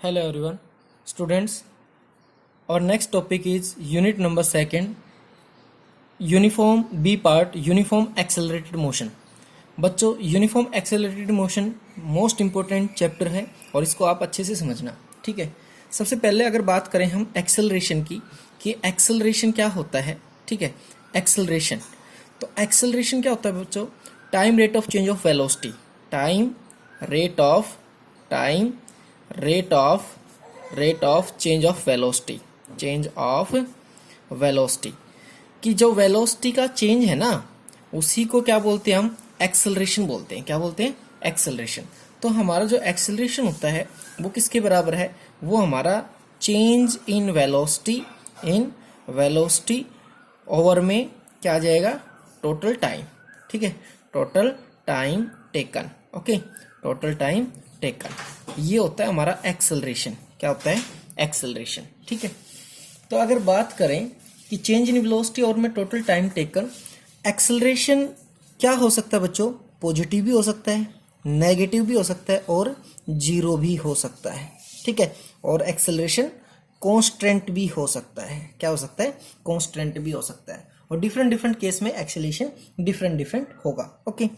Hello everyone, students. Our next topic is unit number 2, uniform B part, uniform accelerated motion. बच्चों, uniform accelerated motion most important chapter है और इसको आप अच्छे से समझना, ठीक है। सबसे पहले अगर बात करें हम एक्सेलरेशन की कि एक्सेलरेशन क्या होता है, ठीक है। एक्सेलरेशन, तो एक्सेलरेशन क्या होता है बच्चों? Time rate of change of velocity, time rate of change of velocity कि जो वेलोसिटी का चेंज है ना, उसी को क्या बोलते हैं हम? एक्सेलरेशन बोलते हैं। क्या बोलते हैं? एक्सेलरेशन। तो हमारा जो एक्सेलरेशन होता है वो किसके बराबर है? वो हमारा चेंज इन वेलोसिटी ओवर में क्या आ जाएगा? टोटल टाइम, ठीक है। Total time taken, okay, total time taken, ये होता है हमारा एक्सेलरेशन। क्या होता है? एक्सेलरेशन, ठीक है। तो अगर बात करें कि चेंज इन वेलोसिटी और में टोटल टाइम टेकन, एक्सेलरेशन क्या हो सकता है बच्चों? पॉजिटिव भी हो सकता है, नेगेटिव भी हो सकता है और जीरो भी हो सकता है, ठीक है। और एक्सेलरेशन कांस्टेंट भी हो सकता है। क्या हो सकता है? कांस्टेंट भी हो सकता है। और डिफरेंट केस में एक्सेलरेशन डिफरेंट होगा, ओके।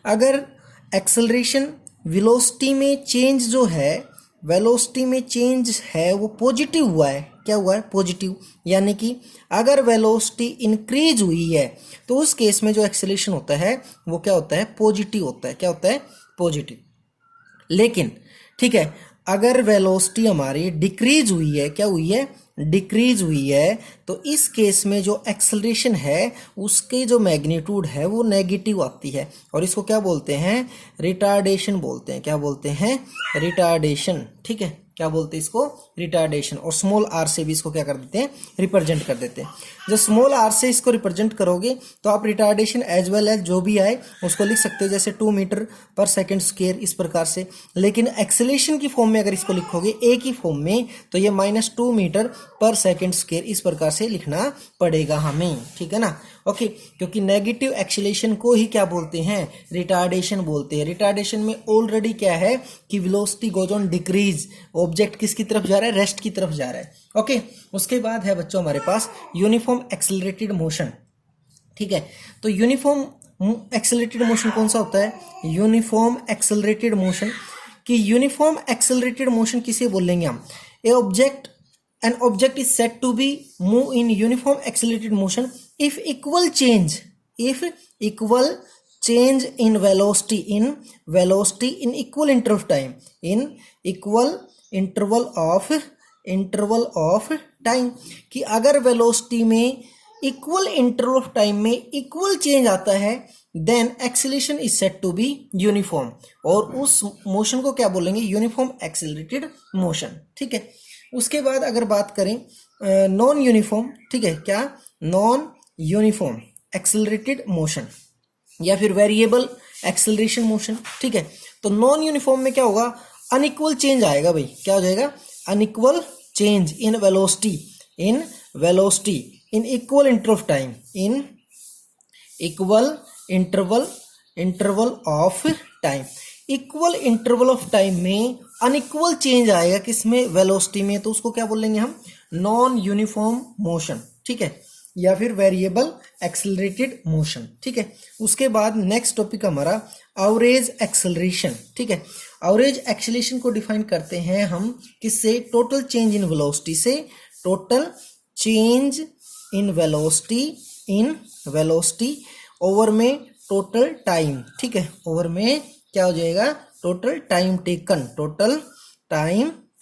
अगर एक्सेलरेशन वेलोसिटी में चेंज जो है, वेलोसिटी में चेंज है वो पॉजिटिव हुआ है। क्या हुआ है? पॉजिटिव। यानी कि अगर वेलोसिटी इंक्रीज हुई है तो उस केस में जो एक्सेलरेशन होता है वो क्या होता है? पॉजिटिव होता है। क्या होता है? पॉजिटिव। लेकिन ठीक है, अगर वेलोसिटी हमारी डिक्रीज हुई है, क्या हुई है? डिक्रीज हुई है, तो इस केस में जो एक्सेलरेशन है उसके जो मैग्नीट्यूड है वो नेगेटिव आती है और इसको क्या बोलते हैं? रिटार्डेशन बोलते हैं। क्या बोलते हैं? रिटार्डेशन, ठीक है। क्या बोलते हैं इसको? रिटार्डेशन। और स्मॉल आर से भी इसको क्या कर देते हैं? रिप्रेजेंट कर देते हैं। जब स्मॉल आर से इसको रिप्रेजेंट करोगे तो आप रिटार्डेशन एज वेल एज जो भी आए उसको लिख सकते हो, जैसे 2 मीटर पर सेकंड स्क्वायर, इस प्रकार से। लेकिन एक्सेलरेशन की फॉर्म में अगर इसको लिखोगे एक ही फॉर्म में, तो ये -2 मीटर पर सेकंड स्क्वायर, इस प्रकार से लिखना पड़ेगा हमें, ठीक है ना, ओके। क्योंकि नेगेटिव एक्सेलरेशन को ही क्या बोलते हैं? रिटार्डेशन बोलते हैं। रिटार्डेशन में ऑलरेडी क्या है कि velocity goes on decrease, object किसकी तरफ जा रहा है? रेस्ट की तरफ जा रहा है, ओके। उसके बाद है बच्चों हमारे पास यूनिफॉर्म एक्सेलरेटेड मोशन, ठीक है। तो यूनिफॉर्म एक्सेलरेटेड मोशन कौन सा होता है? Uniform accelerated motion. कि यूनिफॉर्म एक्सेलरेटेड मोशन किसे बोलेंगे हम? an object is said to be move in uniform accelerated motion if equal change in velocity in equal interval of time, interval of time, कि अगर वेलोसिटी में equal interval of time में equal change आता है then acceleration is said to be uniform, और उस motion को क्या बोलेंगे? यूनिफॉर्म एक्सेलरेटेड मोशन, ठीक है। उसके बाद अगर बात करें नॉन यूनिफॉर्म, ठीक है, क्या? नॉन यूनिफॉर्म एक्सेलरेटेड मोशन या फिर वेरिएबल एक्सेलरेशन मोशन, ठीक है। तो नॉन यूनिफॉर्म में क्या होगा? अनइक्वल चेंज आएगा भाई। क्या हो जाएगा? Unequal change in velocity in equal interval of time, in equal interval of time. Equal interval of time में अनइक्वल चेंज आएगा किसमें? वेलोसिटी में, तो उसको क्या बोलेंगे हम? नॉन यूनिफॉर्म मोशन, ठीक है, या फिर वेरिएबल एक्सेलरेटेड मोशन, ठीक है। उसके बाद नेक्स्ट टॉपिक हमारा एवरेज एक्सेलरेशन, ठीक है। एवरेज एक्सेलरेशन को डिफाइन करते हैं हम किससे? टोटल चेंज इन वेलोसिटी से। Total change in velocity over में टोटल टाइम, ठीक है। ओवर में क्या हो जाएगा? टोटल टाइम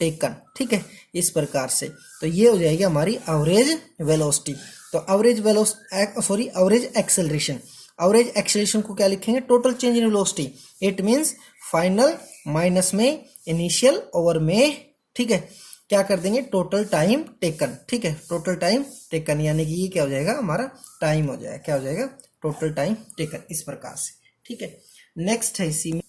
टेकन, ठीक है, इस प्रकार से। तो ये हो जाएगी हमारी एवरेज वेलोसिटी। तो एवरेज एक्सेलरेशन को क्या लिखेंगे? Total change in velocity, it means final minus में इनिशियल ओवर में, ठीक है, क्या कर देंगे? टोटल टाइम टेकन, ठीक है, टोटल टाइम टेकन, यानी कि ये क्या हो जाएगा? हमारा टाइम हो जाएगा। क्या हो जाएगा? टोटल टाइम टेकन, इस प्रकार से, ठीक है। नेक्स्ट है इसी में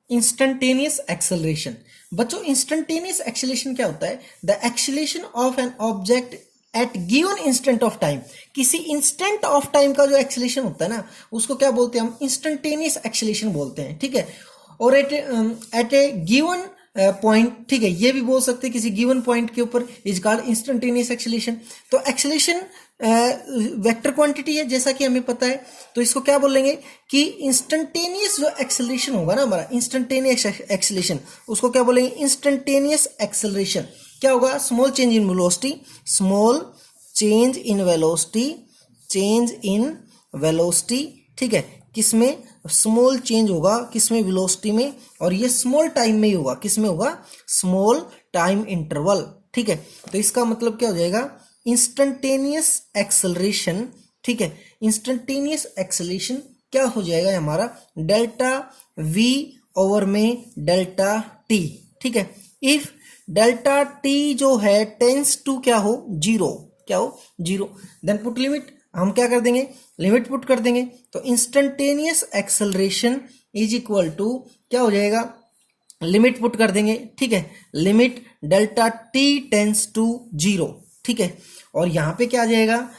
इंस्टेंटेनियस एक्सेलरेशन। बच्चों, इंस्टेंटेनियस एक्सेलरेशन क्या होता है? The acceleration of an object at given instant of time. किसी इंस्टेंट ऑफ टाइम का जो एक्सेलरेशन होता है ना, उसको क्या बोलते हैं हम? इंस्टेंटेनियस एक्सेलरेशन बोलते हैं, ठीक है। और एट ए गिवन पॉइंट, ठीक है, ये भी बोल सकते हैं किसी गिवन पॉइंट के ऊपर इज कॉल्ड इंस्टेंटेनियस एक्सेलरेशन। तो एक्सेलरेशन वेक्टर क्वांटिटी है जैसा कि हमें पता है, तो इसको क्या बोलेंगे कि इंस्टेंटेनियस जो एक्सेलरेशन होगा ना हमारा, इंस्टेंटेनियस एक्सेलरेशन, उसको क्या बोलेंगे, इंस्टेंटेनियस एक्सेलरेशन। क्या होगा, small change in velocity, small change in velocity, change in velocity, ठीक है, किसमें स्मॉल चेंज होगा, किसमें, वेलोसिटी में, और ये स्मॉल टाइम में ही होगा, किसमें होगा, स्मॉल टाइम इंटरवल, ठीक है। तो इसका मतलब क्या हो जाएगा, इंस्टेंटेनियस एक्सेलरेशन, ठीक है, इंस्टेंटेनियस एक्सेलरेशन क्या हो जाएगा हमारा, डेल्टा वी ओवर में डेल्टा टी, ठीक है। इफ डेल्टा टी जो है टेंस टू क्या हो, जीरो, क्या हो, जीरो, देन पुट लिमिट, हम क्या कर देंगे, लिमिट पुट कर देंगे। तो instantaneous acceleration is equal to क्या हो जाएगा, लिमिट पुट कर देंगे, ठीक है, limit delta T tends to zero, ठीक है। और यहाँ पे क्या आ जाएगा,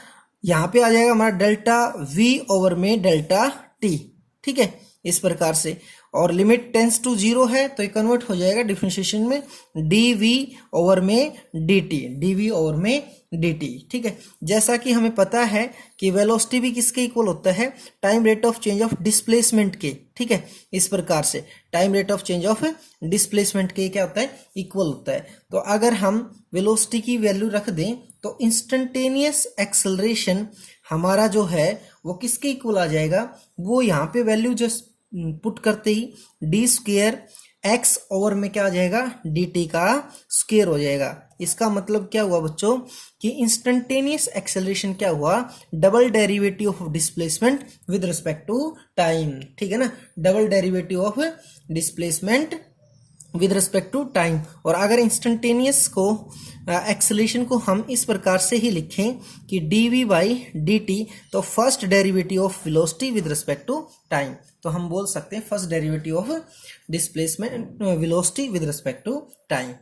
यहाँ पे आ जाएगा हमारा डेल्टा वी ओवर में डेल्टा टी, ठीक है, इस प्रकार से। और लिमिट टेंस टू जीरो है तो ये कन्वर्ट हो जाएगा डिफरेंशिएशन में डी वी ओवर में D T, D V over में डी टी, ठीक है। जैसा कि हमें पता है कि वेलोसिटी भी किसके इक्वल होता है, time rate of change of displacement के, ठीक है, इस प्रकार से time rate of change of displacement के क्या होता है, इक्वल होता है। तो अगर हम वेलोसिटी की वैल्यू रख दें तो इंस्टेंटेनियस एक्सेलरेशन हमारा जो है वो किसके इक्वल आ जाएगा, वो यहाँ पे वैल्यू जो पुट करते ही डी स्क्वेयर एक्स ओवर में क्या आ जाएगा, डी टी का स्क्वेयर हो जाएगा। इसका मतलब क्या हुआ बच्चों कि इंस्टेंटेनियस एक्सेलरेशन क्या हुआ, double derivative of displacement with respect to time, ठीक है ना, double derivative of displacement with respect to time. और अगर इंस्टेंटेनियस को एक्सेलरेशन को हम इस प्रकार से ही लिखें कि D V by D T, तो first derivative of velocity with respect to time, तो हम बोल सकते हैं first derivative of displacement velocity with respect to time.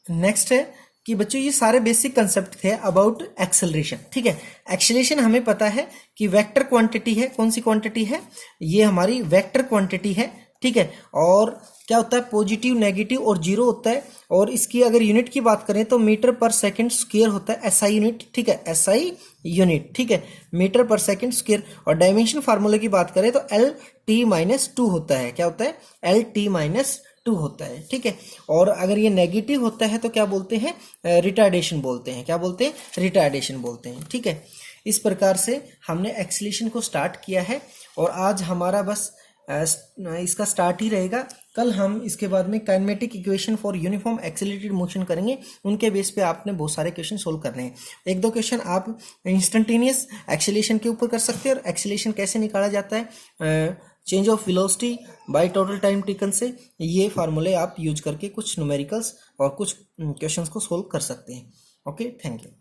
Next है कि बच्चों ये सारे बेसिक कंसेप्ट थे अबाउट एक्सेलरेशन, ठीक है। एक्सेलरेशन हमें पता है कि वेक्टर क्वांटिटी है, कौन सी क्वांटिटी है, ये हमारी वेक्टर क्वांटिटी है, ठीक है। और क्या होता है, पॉजिटिव, नेगेटिव और जीरो होता है। और इसकी अगर यूनिट की बात करें तो मीटर पर सेकंड स्क्वायर होता है, एसआई यूनिट, ठीक है, एसआई यूनिट, ठीक है, मीटर पर सेकंड स्क्वायर। और डायमेंशन फार्मूले की बात करें तो एल टी माइनस टू होता है, क्या होता है, एल टी माइनस टू होता है, ठीक है। और अगर ये नेगेटिव होता है तो क्या बोलते हैं, रिटार्डेशन बोलते हैं, क्या बोलते हैं, रिटार्डेशन बोलते हैं, ठीक है। इस प्रकार से हमने एक्सेलरेशन को स्टार्ट किया है और आज हमारा बस इसका स्टार्ट ही रहेगा। कल हम इसके बाद में kinematic equation for uniform accelerated motion करेंगे, उनके बेस पे आपने बहुत सारे क्वेश्चन सोल्व करने हैं। एक दो क्वेश्चन आप इंस्टेंटेनियस एक्सेलरेशन के ऊपर कर सकते हैं और एक्सेलरेशन कैसे निकाला जाता है change of velocity by total time taken से, ये फार्मूले आप यूज करके कुछ न्यूमेरिकल्स और कुछ क्वेश्चंस को सोल्व कर सकते हैं। Okay, thank you.